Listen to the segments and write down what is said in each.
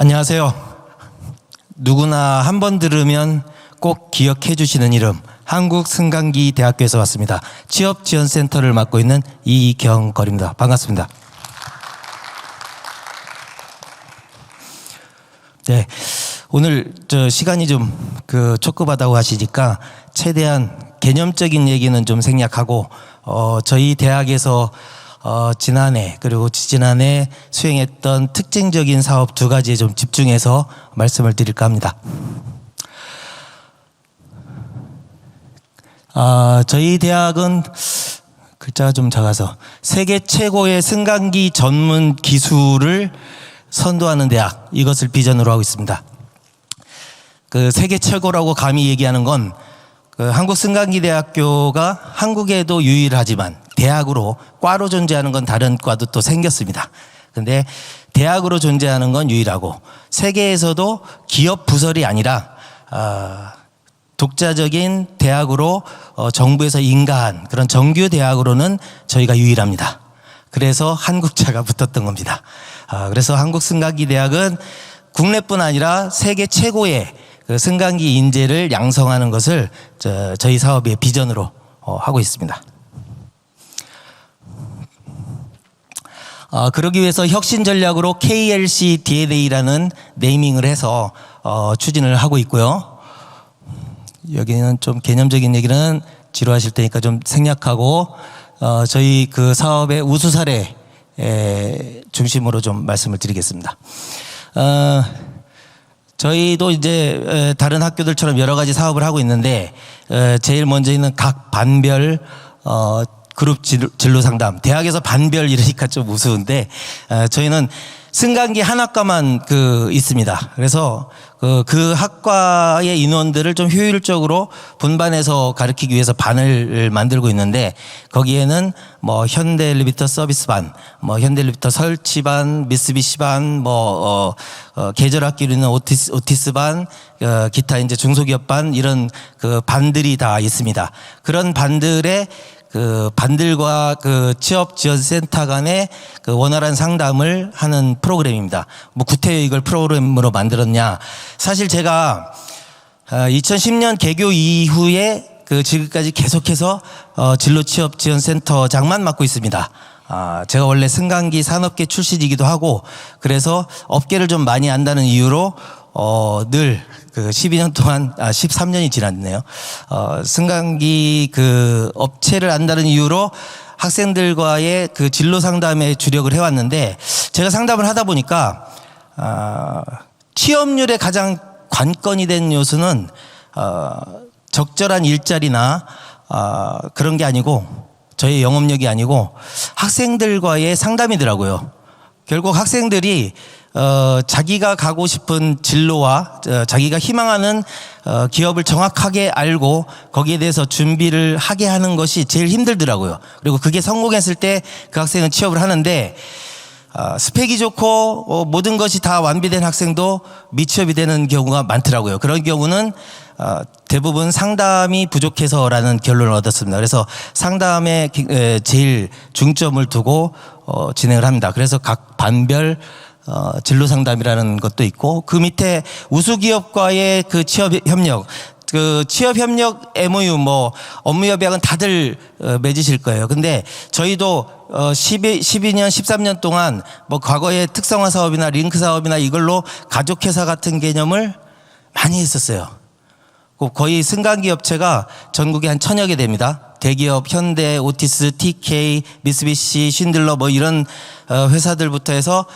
안녕하세요. 누구나 한 번 들으면 꼭 기억해 주시는 이름, 한국승강기대학교에서 왔습니다. 취업지원센터를 맡고 있는 이경걸입니다. 반갑습니다. 네, 오늘 시간이 좀 촉급하다고 하시니까 최대한 개념적인 얘기는 좀 생략하고 저희 대학에서 지난해 그리고 지지난해 수행했던 특징적인 사업 두 가지에 좀 집중해서 말씀을 드릴까 합니다. 저희 대학은 글자가 좀 작아서 세계 최고의 승강기 전문 기술을 선도하는 대학, 이것을 비전으로 하고 있습니다. 세계 최고라고 감히 얘기하는 건 한국승강기대학교가 한국에도 유일하지만 대학으로 과로 존재하는 건 다른 과도 또 생겼습니다. 근데 대학으로 존재하는 건 유일하고 세계에서도 기업 부설이 아니라 독자적인 대학으로 정부에서 인가한 그런 정규 대학으로는 저희가 유일합니다. 그래서 한국자가 붙었던 겁니다. 그래서 한국승강기대학은 국내뿐 아니라 세계 최고의 승강기 인재를 양성하는 것을 저희 사업의 비전으로 하고 있습니다. 그러기 위해서 혁신 전략으로 KLC DNA라는 네이밍을 해서 추진을 하고 있고요. 여기는 좀 개념적인 얘기는 지루하실 테니까 좀 생략하고 저희 사업의 우수 사례 중심으로 좀 말씀을 드리겠습니다. 저희도 이제 다른 학교들처럼 여러 가지 사업을 하고 있는데 제일 먼저 있는 각 반별 그룹 진로 상담. 대학에서 반별 이러니까 좀 우스운데 저희는 승강기 한 학과만 있습니다. 그래서 그 학과의 인원들을 좀 효율적으로 분반해서 가르치기 위해서 반을 만들고 있는데 거기에는 뭐 현대 엘리베이터 서비스 반, 뭐 현대 엘리베이터 설치 반, 미쓰비시 반, 계절 학기로 있는 오티스 반, 기타 이제 중소기업 반 이런 반들이 다 있습니다. 그런 반들의 반들과 취업지원센터 간의 원활한 상담을 하는 프로그램입니다. 구태여 이걸 프로그램으로 만들었냐. 사실 제가 2010년 개교 이후에 지금까지 계속해서 진로취업지원센터장만 맡고 있습니다. 제가 원래 승강기 산업계 출신이기도 하고 그래서 업계를 좀 많이 안다는 이유로 늘 12년 동안 13년이 지났네요. 승강기 업체를 안다는 이유로 학생들과의 진로 상담에 주력을 해왔는데 제가 상담을 하다 보니까 취업률에 가장 관건이 된 요소는 적절한 일자리나 그런 게 아니고 저희 영업력이 아니고 학생들과의 상담이더라고요. 결국 학생들이 자기가 가고 싶은 진로와 자기가 희망하는 기업을 정확하게 알고 거기에 대해서 준비를 하게 하는 것이 제일 힘들더라고요. 그리고 그게 성공했을 때 그 학생은 취업을 하는데 스펙이 좋고 모든 것이 다 완비된 학생도 미취업이 되는 경우가 많더라고요. 그런 경우는 대부분 상담이 부족해서라는 결론을 얻었습니다. 그래서 상담에 제일 중점을 두고 진행을 합니다. 그래서 각 반별 진로 상담이라는 것도 있고 그 밑에 우수기업과의 취업 협력, 취업 협력 MOU 업무 협약은 다들 맺으실 거예요. 근데 저희도 12년, 13년 동안 과거의 특성화 사업이나 링크 사업이나 이걸로 가족회사 같은 개념을 많이 했었어요. 거의 승강기 업체가 전국에 한 1000여 개 됩니다. 대기업 현대, 오티스, TK, 미쓰비시, 쉰들러 이런 회사들부터 해서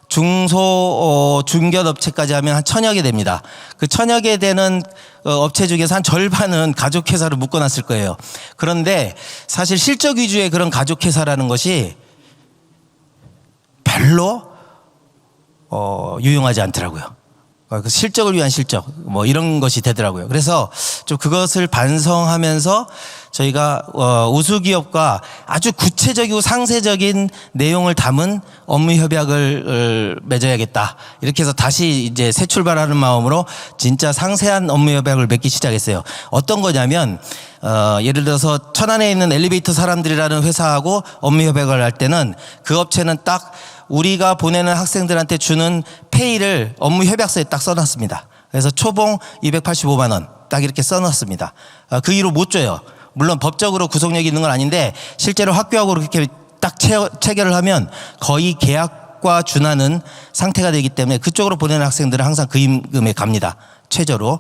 중견 업체까지 하면 한 1000여 개 됩니다. 그 1000여 개 되는 업체 중에서 한 절반은 가족회사로 묶어놨을 거예요. 그런데 사실 실적 위주의 그런 가족회사라는 것이 별로 유용하지 않더라고요. 실적을 위한 실적 이런 것이 되더라고요. 그래서 좀 그것을 반성하면서 저희가 우수 기업과 아주 구체적이고 상세적인 내용을 담은 업무 협약을 맺어야겠다. 이렇게 해서 다시 이제 새 출발하는 마음으로 진짜 상세한 업무 협약을 맺기 시작했어요. 어떤 거냐면 예를 들어서 천안에 있는 엘리베이터 사람들이라는 회사하고 업무 협약을 할 때는 그 업체는 딱 우리가 보내는 학생들한테 주는 페이를 업무 협약서에 딱 써놨습니다. 그래서 초봉 285만 원 딱 이렇게 써놨습니다. 그 이후로 못 줘요. 물론 법적으로 구속력이 있는 건 아닌데 실제로 학교하고 그렇게 딱 체결을 하면 거의 계약과 준하는 상태가 되기 때문에 그쪽으로 보내는 학생들은 항상 그 임금에 갑니다. 최저로.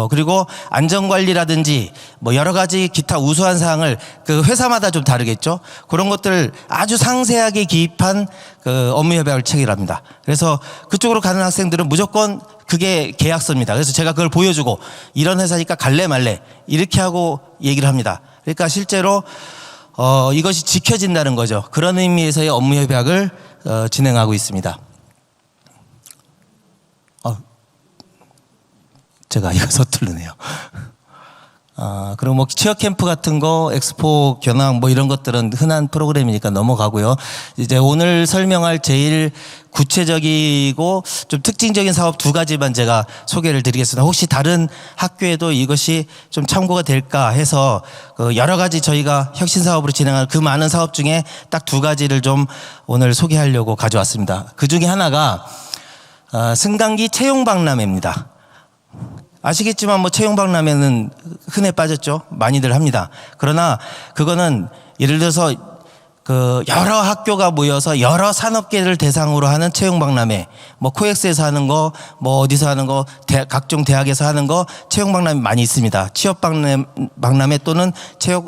그리고 안전관리라든지 뭐 여러 가지 기타 우수한 사항을 그 회사마다 좀 다르겠죠. 그런 것들을 아주 상세하게 기입한 그 업무협약을 체결합니다. 그래서 그쪽으로 가는 학생들은 무조건 그게 계약서입니다. 그래서 제가 그걸 보여주고 이런 회사니까 갈래 말래 이렇게 하고 얘기를 합니다. 그러니까 실제로 이것이 지켜진다는 거죠. 그런 의미에서의 업무협약을 진행하고 있습니다. 제가 이거 서투르네요. 그리고 뭐 취업 캠프 같은 거, 엑스포 견학 뭐 이런 것들은 흔한 프로그램이니까 넘어가고요. 이제 오늘 설명할 제일 구체적이고 좀 특징적인 사업 두 가지만 제가 소개를 드리겠습니다. 혹시 다른 학교에도 이것이 좀 참고가 될까 해서 여러 가지 저희가 혁신 사업으로 진행하는 그 많은 사업 중에 딱 두 가지를 좀 오늘 소개하려고 가져왔습니다. 그 중에 하나가 승강기 채용박람회입니다. 아시겠지만 뭐 채용박람회는 흔해 빠졌죠. 많이들 합니다. 그러나 그거는 예를 들어서 그 여러 학교가 모여서 여러 산업계를 대상으로 하는 채용박람회, 뭐 코엑스에서 하는 거, 뭐 어디서 하는 거, 각종 대학에서 하는 거 채용박람회 많이 있습니다. 취업박람회 또는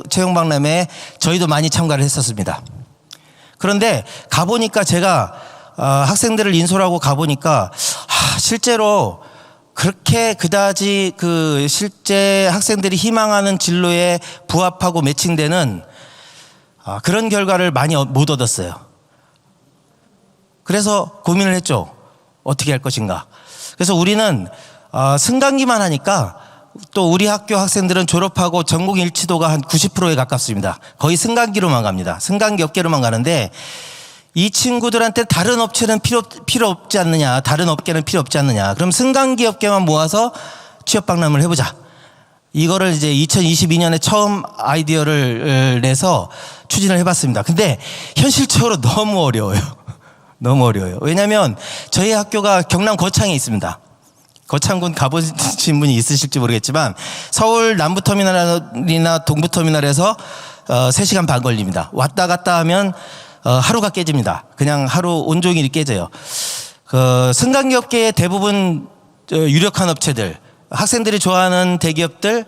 채용박람회에 저희도 많이 참가를 했었습니다. 그런데 가보니까 제가 학생들을 인솔하고 가보니까 실제로 그렇게 그다지 그 실제 학생들이 희망하는 진로에 부합하고 매칭되는 그런 결과를 많이 못 얻었어요. 그래서 고민을 했죠. 어떻게 할 것인가. 그래서 우리는 승강기만 하니까 또 우리 학교 학생들은 졸업하고 전공 일치도가 한 90%에 가깝습니다. 거의 승강기로만 갑니다. 승강기 업계로만 가는데 이 친구들한테 다른 업체는 필요 없지 않느냐, 다른 업계는 필요 없지 않느냐. 그럼 승강기 업계만 모아서 취업박람회를 해보자. 이거를 이제 2022년에 처음 아이디어를 내서 추진을 해봤습니다. 근데 현실적으로 너무 어려워요. 너무 어려워요. 왜냐하면 저희 학교가 경남 거창에 있습니다. 거창군 가보신 분이 있으실지 모르겠지만 서울 남부터미널이나 동부터미널에서 3시간 반 걸립니다. 왔다 갔다 하면 하루가 깨집니다. 그냥 하루 온종일 깨져요. 승강기 업계의 대부분 유력한 업체들, 학생들이 좋아하는 대기업들,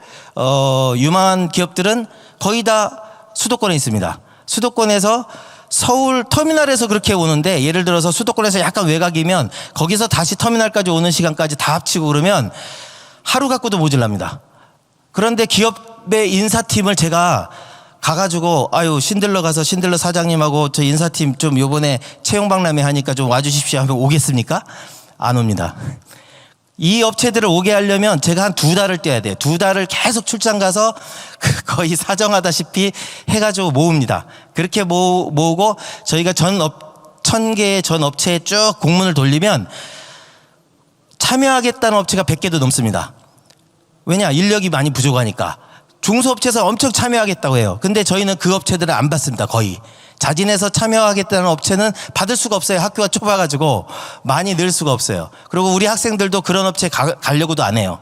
유망한 기업들은 거의 다 수도권에 있습니다. 수도권에서 서울 터미널에서 그렇게 오는데 예를 들어서 수도권에서 약간 외곽이면 거기서 다시 터미널까지 오는 시간까지 다 합치고 그러면 하루 갖고도 모질랍니다. 그런데 기업의 인사팀을 제가 가가지고 신들러 가서 신들러 사장님하고 저 인사팀 좀 요번에 채용박람회 하니까 좀 와주십시오 하면 오겠습니까? 안 옵니다. 이 업체들을 오게 하려면 제가 한 2달을 뛰어야 돼요. 2달을 계속 출장 가서 거의 사정하다시피 해가지고 모읍니다. 그렇게 모으고 저희가 1000개의 전 업체에 쭉 공문을 돌리면 참여하겠다는 업체가 100개도 넘습니다. 왜냐? 인력이 많이 부족하니까. 중소업체에서 엄청 참여하겠다고 해요. 근데 저희는 그 업체들은 안 받습니다. 거의. 자진해서 참여하겠다는 업체는 받을 수가 없어요. 학교가 좁아가지고 많이 늘 수가 없어요. 그리고 우리 학생들도 그런 업체에 가려고도 안 해요.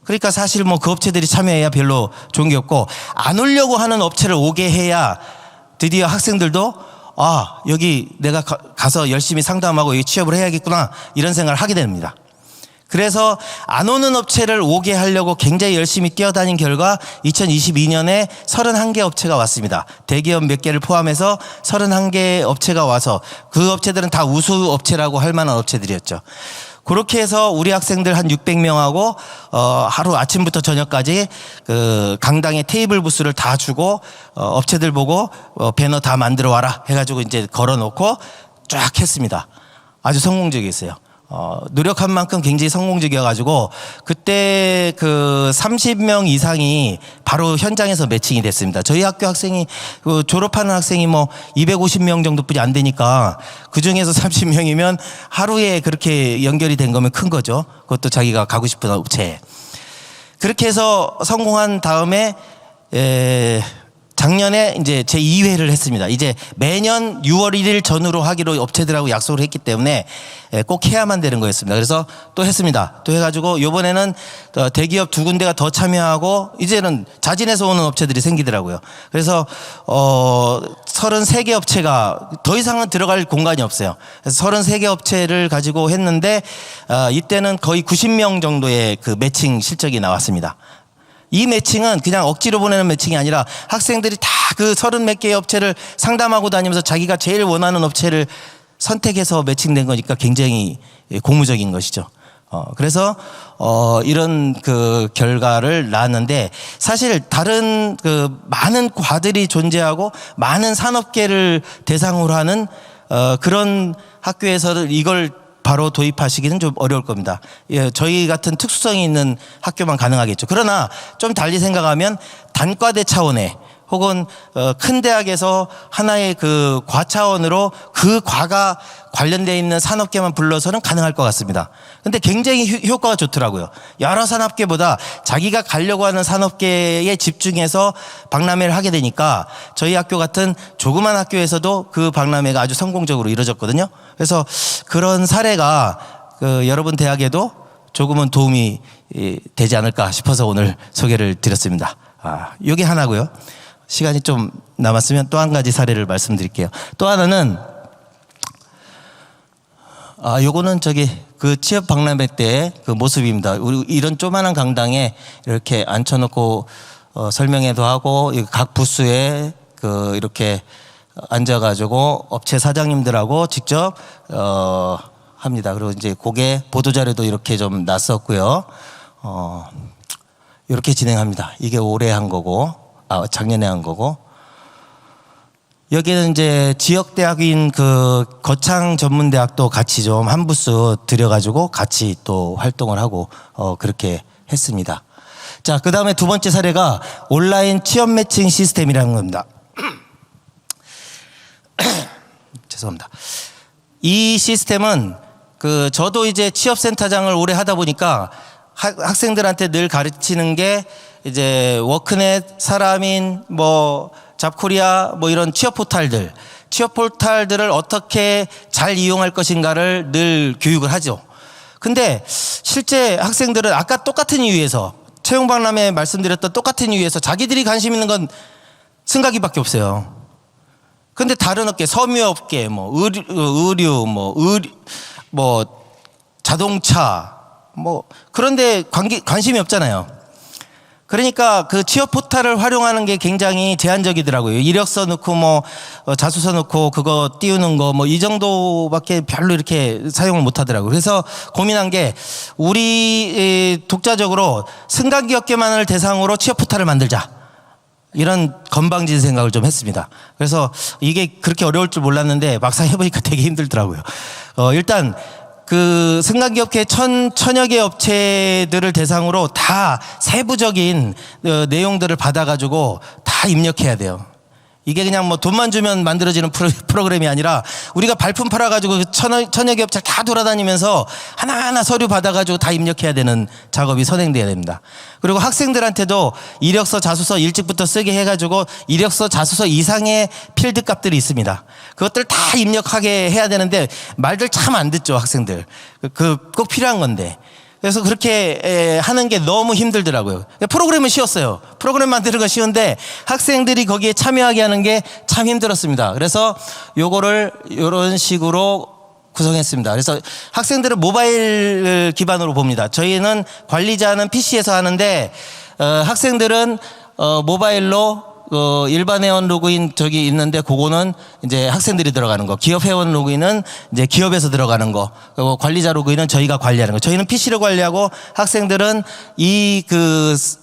그러니까 사실 뭐 그 업체들이 참여해야 별로 좋은 게 없고 안 오려고 하는 업체를 오게 해야 드디어 학생들도 여기 내가 가서 열심히 상담하고 여기 취업을 해야겠구나 이런 생각을 하게 됩니다. 그래서 안 오는 업체를 오게 하려고 굉장히 열심히 뛰어다닌 결과 2022년에 31개 업체가 왔습니다. 대기업 몇 개를 포함해서 31개 업체가 와서 그 업체들은 다 우수 업체라고 할 만한 업체들이었죠. 그렇게 해서 우리 학생들 한 600명하고 하루 아침부터 저녁까지 그 강당에 테이블 부스를 다 주고 업체들 보고 배너 다 만들어 와라 해가지고 이제 걸어놓고 쫙 했습니다. 아주 성공적이었어요. 노력한 만큼 굉장히 성공적이어가지고 그때 그때 그 30명 이상이 바로 현장에서 매칭이 됐습니다. 저희 학교 학생이 그 졸업하는 학생이 뭐 250명 정도뿐이 안 되니까 그 중에서 30명이면 하루에 그렇게 연결이 된 거면 큰 거죠. 그것도 자기가 가고 싶은 업체에. 그렇게 해서 성공한 다음에 작년에 이제 제 2회를 했습니다. 이제 매년 6월 1일 전후로 하기로 업체들하고 약속을 했기 때문에 꼭 해야만 되는 거였습니다. 그래서 또 했습니다. 또 해가지고 이번에는 대기업 2군데가 더 참여하고 이제는 자진해서 오는 업체들이 생기더라고요. 그래서 33개 업체가 더 이상은 들어갈 공간이 없어요. 그래서 33개 업체를 가지고 했는데 이때는 거의 90명 정도의 그 매칭 실적이 나왔습니다. 이 매칭은 그냥 억지로 보내는 매칭이 아니라 학생들이 다 그 30몇 개의 업체를 상담하고 다니면서 자기가 제일 원하는 업체를 선택해서 매칭된 거니까 굉장히 고무적인 것이죠. 그래서 이런 그 결과를 낳았는데 사실 다른 그 많은 과들이 존재하고 많은 산업계를 대상으로 하는 그런 학교에서는 이걸 바로 도입하시기는 좀 어려울 겁니다. 저희 같은 특수성이 있는 학교만 가능하겠죠. 그러나 좀 달리 생각하면 단과대 차원의 혹은 큰 대학에서 하나의 그 과 차원으로 그 과가 관련되어 있는 산업계만 불러서는 가능할 것 같습니다. 근데 굉장히 효과가 좋더라고요. 여러 산업계보다 자기가 가려고 하는 산업계에 집중해서 박람회를 하게 되니까 저희 학교 같은 조그만 학교에서도 그 박람회가 아주 성공적으로 이루어졌거든요. 그래서 그런 사례가 여러분 대학에도 조금은 도움이 되지 않을까 싶어서 오늘 소개를 드렸습니다. 이게 하나고요. 시간이 좀 남았으면 또 한 가지 사례를 말씀드릴게요. 또 하나는 요거는 그 취업 박람회 때 그 모습입니다. 우리 이런 조만한 강당에 이렇게 앉혀놓고 설명회도 하고 각 부스에 이렇게 앉아가지고 업체 사장님들하고 직접 합니다. 그리고 이제 그게 보도자료도 이렇게 좀 놨었고요. 이렇게 진행합니다. 이게 올해 한 거고. 작년에 한 거고. 여기는 이제 지역대학인 그 거창전문대학도 같이 좀 한 부스 들여가지고 같이 또 활동을 하고 그렇게 했습니다. 자, 그 다음에 두 번째 사례가 온라인 취업 매칭 시스템이라는 겁니다. 죄송합니다. 이 시스템은 저도 이제 취업센터장을 오래 하다 보니까 학생들한테 늘 가르치는 게 이제 워크넷, 사람인, 잡코리아 이런 취업 포탈들을 어떻게 잘 이용할 것인가를 늘 교육을 하죠. 근데 실제 학생들은 아까 똑같은 이유에서 채용 박람회에 말씀드렸던 똑같은 이유에서 자기들이 관심 있는 건 승가기밖에 없어요. 근데 다른 업계, 섬유업계, 의류, 자동차, 그런데 관심이 없잖아요. 그러니까 그 취업 포탈을 활용하는 게 굉장히 제한적이더라고요. 이력서 넣고 자소서 넣고 그거 띄우는 거 이 정도밖에 별로 이렇게 사용을 못 하더라고요. 그래서 고민한 게 우리 독자적으로 승강기업계만을 대상으로 취업 포탈을 만들자. 이런 건방진 생각을 좀 했습니다. 그래서 이게 그렇게 어려울 줄 몰랐는데 막상 해보니까 되게 힘들더라고요. 일단 그 승강기업계 천여 개 업체들을 대상으로 다 세부적인 내용들을 받아가지고 다 입력해야 돼요. 이게 그냥 돈만 주면 만들어지는 프로그램이 아니라 우리가 발품 팔아가지고 천여 개 업체를 다 돌아다니면서 하나하나 서류 받아가지고 다 입력해야 되는 작업이 선행돼야 됩니다. 그리고 학생들한테도 이력서, 자소서 일찍부터 쓰게 해가지고 이력서, 자소서 이상의 필드 값들이 있습니다. 그것들 다 입력하게 해야 되는데 말들 참 안 듣죠, 학생들. 꼭 필요한 건데. 그래서 그렇게 하는 게 너무 힘들더라고요. 프로그램은 쉬웠어요. 프로그램 만드는 건 쉬운데 학생들이 거기에 참여하게 하는 게 참 힘들었습니다. 그래서 요거를 이런 식으로 구성했습니다. 그래서 학생들은 모바일 기반으로 봅니다. 저희는 관리자는 PC에서 하는데 학생들은 모바일로 일반 회원 로그인 저기 있는데 그거는 이제 학생들이 들어가는 거. 기업 회원 로그인은 이제 기업에서 들어가는 거. 그리고 관리자 로그인은 저희가 관리하는 거. 저희는 PC를 관리하고 학생들은 이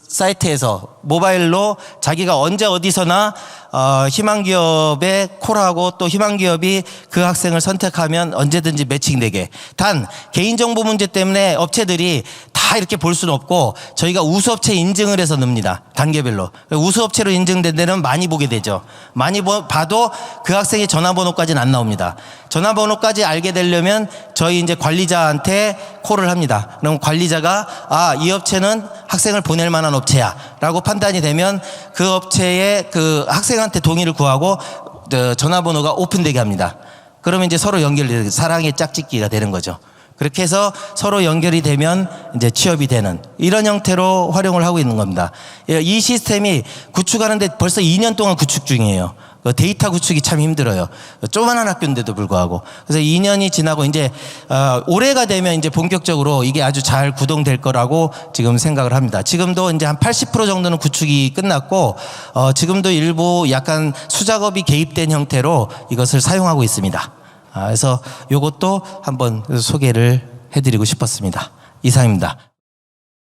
사이트에서 모바일로 자기가 언제 어디서나 희망기업에 콜하고 또 희망기업이 그 학생을 선택하면 언제든지 매칭되게. 단 개인정보 문제 때문에 업체들이 다 이렇게 볼 수는 없고 저희가 우수업체 인증을 해서 넣습니다. 단계별로. 우수업체로 인증된 데는 많이 보게 되죠. 많이 봐도 그 학생의 전화번호까지는 안 나옵니다. 전화번호까지 알게 되려면 저희 이제 관리자한테 콜을 합니다. 그럼 관리자가 이 업체는 학생을 보낼 만한 업체야 라고 판단이 되면 그 업체에 그 학생한테 동의를 구하고 전화번호가 오픈되게 합니다. 그러면 이제 서로 연결이 사랑의 짝짓기가 되는 거죠. 그렇게 해서 서로 연결이 되면 이제 취업이 되는 이런 형태로 활용을 하고 있는 겁니다. 이 시스템이 구축하는데 벌써 2년 동안 구축 중이에요. 데이터 구축이 참 힘들어요. 조그만한 학교인데도 불구하고. 그래서 2년이 지나고 이제 올해가 되면 이제 본격적으로 이게 아주 잘 구동될 거라고 지금 생각을 합니다. 지금도 이제 한 80% 정도는 구축이 끝났고 지금도 일부 약간 수작업이 개입된 형태로 이것을 사용하고 있습니다. 그래서 이것도 한번 소개를 해드리고 싶었습니다. 이상입니다.